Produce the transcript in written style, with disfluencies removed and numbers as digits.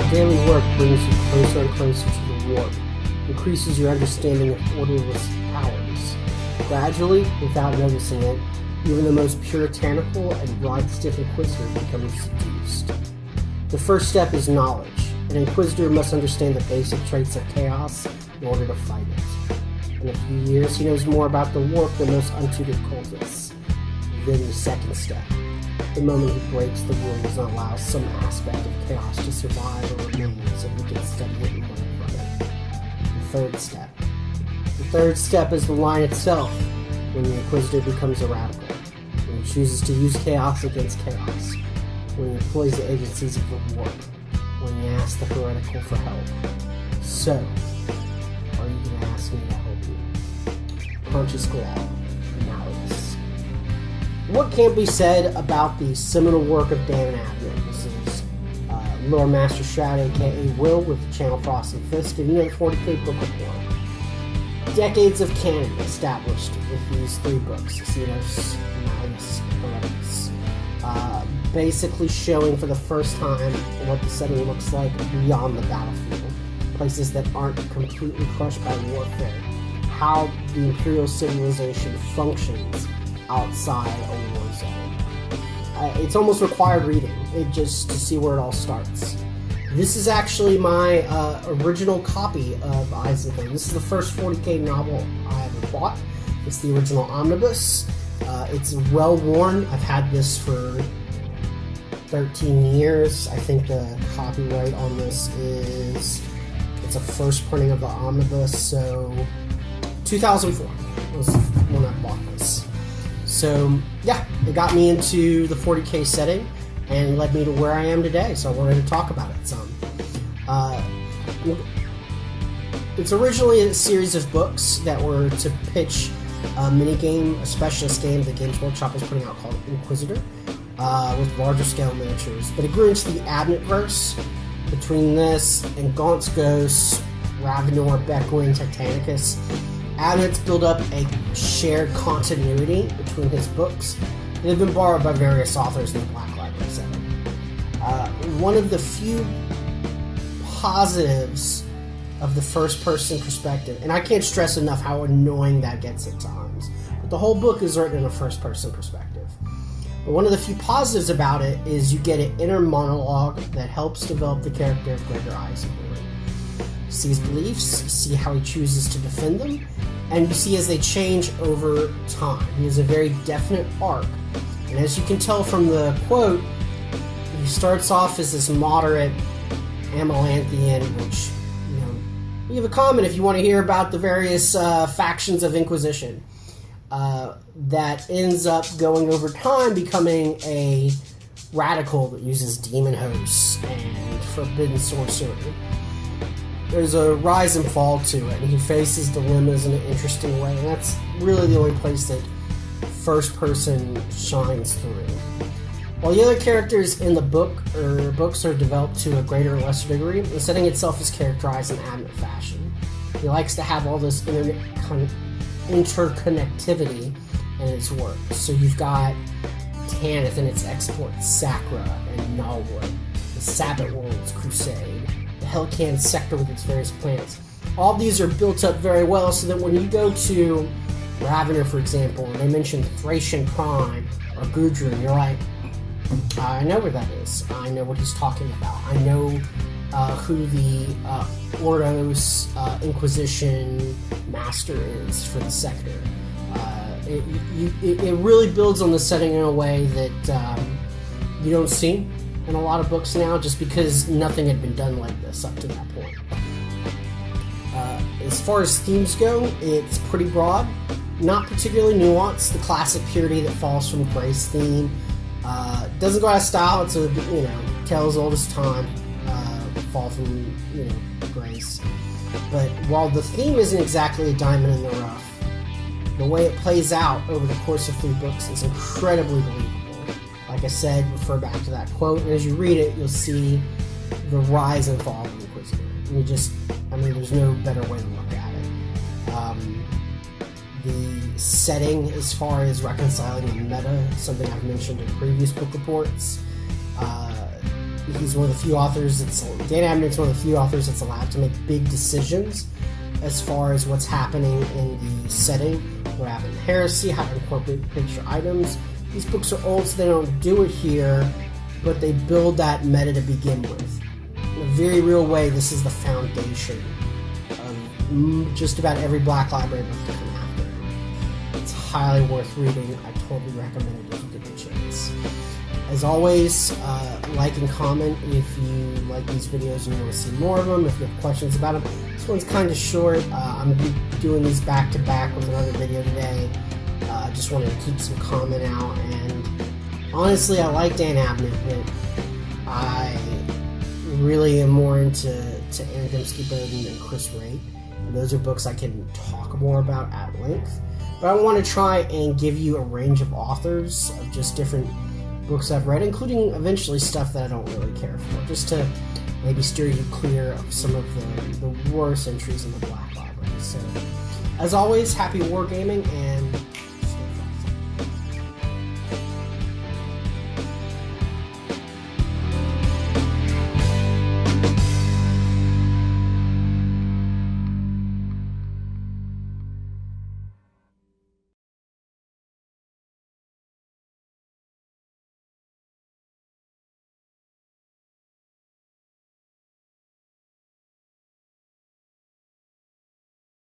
daily work brings you closer and closer to the warp, increases your understanding of orderless powers. Gradually, without noticing it, even the most puritanical and rod-stiff Inquisitor becomes seduced. The first step is knowledge. An Inquisitor must understand the basic traits of chaos in order to fight it. In a few years, he knows more about the warp than most untutored cultists. Then the second step. The moment he breaks the rules and allows some aspect of chaos to survive or remain so he can study it and learn from it. The third step. The third step is the line itself, when the Inquisitor becomes a radical, when he chooses to use chaos against chaos, when he employs the agencies of the warp, when he asks the heretical for help. So, are you going to ask me to help you? Conscious Glad. What can't be said about the seminal work of Dan and Abner? This is Lore-Master-Shroud, aka Will, with Channel Frost and Fisk, and you know the 40k book report. Decades of canon established with these three books, Xenos, Malleus, Heretics. Basically showing for the first time what the setting looks like beyond the battlefield. Places that aren't completely crushed by warfare. How the Imperial civilization functions outside a war zone. It's almost required reading, just to see where it all starts. This is actually my original copy of Eisenberg. This is the first 40k novel I ever bought. It's the original omnibus. It's well worn. I've had this for 13 years. I think the copyright on this it's a first printing of the omnibus, so 2004 was when I bought this. So, yeah, it got me into the 40k setting and led me to where I am today, so I wanted to talk about it some. It's originally a series of books that were to pitch a minigame, a specialist game that Games Workshop was putting out called Inquisitor, with larger scale miniatures. But it grew into the Adnetverse. Between this and Gaunt's Ghost, Ravenor, Beckwin, Titanicus, Adnet's built up a shared continuity between his books that have been borrowed by various authors in the Black Library setting. One of the few positives of the first-person perspective, and I can't stress enough how annoying that gets at times, but the whole book is written in a first-person perspective. But one of the few positives about it is you get an inner monologue that helps develop the character of Gregor Eisenberg. You see his beliefs, you see how he chooses to defend them, and you see as they change over time. He has a very definite arc. And as you can tell from the quote, he starts off as this moderate Amalanthian, which, we have a comment if you want to hear about the various factions of Inquisition. That ends up going over time becoming a radical that uses demon hosts and forbidden sorcery. There's a rise and fall to it, and he faces dilemmas in an interesting way, and that's really the only place that first person shines through. While the other characters in the books are developed to a greater or lesser degree, the setting itself is characterized in Adnett fashion. He likes to have all this interconnectivity in his work. So you've got Tanith and its exploits, Sacra and Nalwood, the Sabbath World's Crusade, the Helcan sector with its various planets. All these are built up very well so that when you go to Ravenor, for example, and they mention Thracian Prime or Gudrun, you're like, I know where that is. I know what he's talking about. I know who the Ordos Inquisition master is for the sector. It really builds on the setting in a way that you don't see in a lot of books now, just because nothing had been done like this up to that point. As far as themes go, it's pretty broad, not particularly nuanced. The classic purity that falls from Grace theme doesn't go out of style. It's a tale as old as time, fall from Grace. But while the theme isn't exactly a diamond in the rough, the way it plays out over the course of 3 books is incredibly believable. Like I said, refer back to that quote, and as you read it, you'll see the rise and fall of the Inquisitor. There's no better way to look at it. The setting, as far as reconciling the meta, something I've mentioned in previous book reports, he's one of the few authors Dan Abnett's one of the few authors that's allowed to make big decisions as far as what's happening in the setting, what happened in Heresy, how to incorporate picture items. These books are old, so they don't do it here, but they build that meta to begin with. In a very real way, this is the foundation of just about every Black Library book to come after it. It's highly worth reading. I totally recommend it if you get the chance. As always, like and comment if you like these videos and you want to see more of them, if you have questions about them. This one's kind of short. I'm doing these back to back with another video today. I just wanted to keep some comment out, and honestly, I like Dan Abnett, but I really am more into Aaron Dembski-Bowden and Chris Wright. And those are books I can talk more about at length. But I want to try and give you a range of authors of just different books I've read, including eventually stuff that I don't really care for, just to maybe steer you clear of some of the worst entries in the Black Library. So, as always, happy wargaming, and